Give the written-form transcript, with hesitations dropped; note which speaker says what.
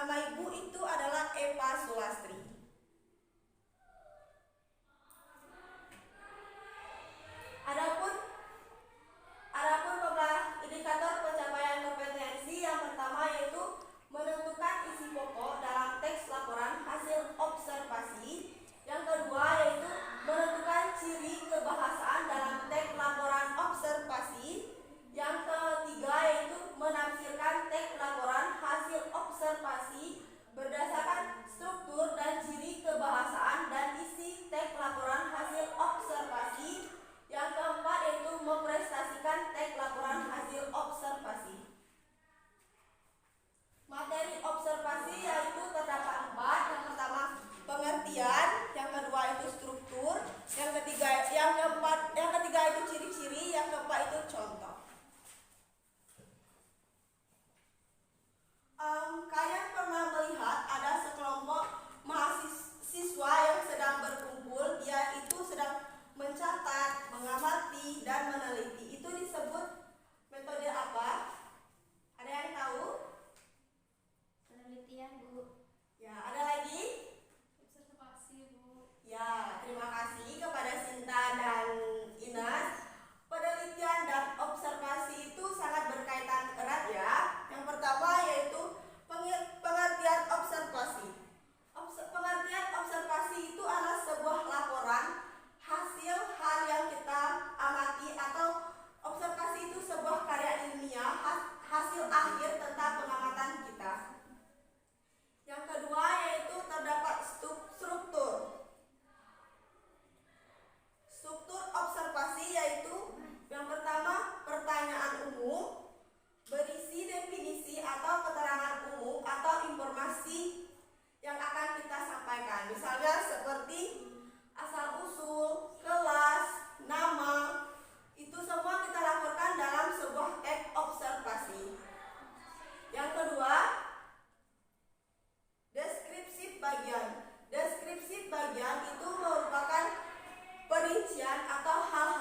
Speaker 1: Nama ibu itu adalah Eva Sulastri. Adapun indikator pencapaian kompetensi yang pertama yaitu menentukan isi pokok dalam teks laporan hasil observasi. Yang kedua yaitu menentukan ciri kebahasaan dalam teks laporan observasi. Yang ketiga yaitu menafsirkan teks laporan hasil observasi berdasarkan struktur dan ciri kebahasaan dan isi teks laporan hasil observasi. Yang keempat yaitu mempresentasikan teks laporan hasil observasi. Materi observasi yaitu terdapat 4. Yang pertama pengertian, yang kedua itu struktur, yang ketiga itu ciri-ciri, yang keempat itu contoh. Kalian pernah melihat ada sekelompok mahasiswa yang sedang berkumpul, dia itu sedang mencatat, mengamati, dan meneliti. Itu disebut metode apa? Ada yang tahu?
Speaker 2: Penelitian, Bu.
Speaker 1: Ya, ada lagi?
Speaker 2: Observasi, Bu.
Speaker 1: Ya, terima kasih kepada Sinta dan Ines. Penelitian dan observasi itu sangat berkaitan erat ya. Yang pertama yaitu pengertian observasi. Pengertian observasi itu adalah sebuah laporan hasil hal yang kita amati, atau observasi itu sebuah karya ilmiah hasil akhir tentang pengamatan kita. Yang kedua yaitu terdapat struktur. Struktur observasi yaitu yang pertama pertanyaan umum berisi definisi atau keterangan umum atau informasi yang akan kita sampaikan. Misalnya seperti asal-usul, kelas, nama, itu semua kita laporkan dalam sebuah teks observasi. Yang kedua, deskripsi bagian. Deskripsi bagian itu merupakan perincian atau hal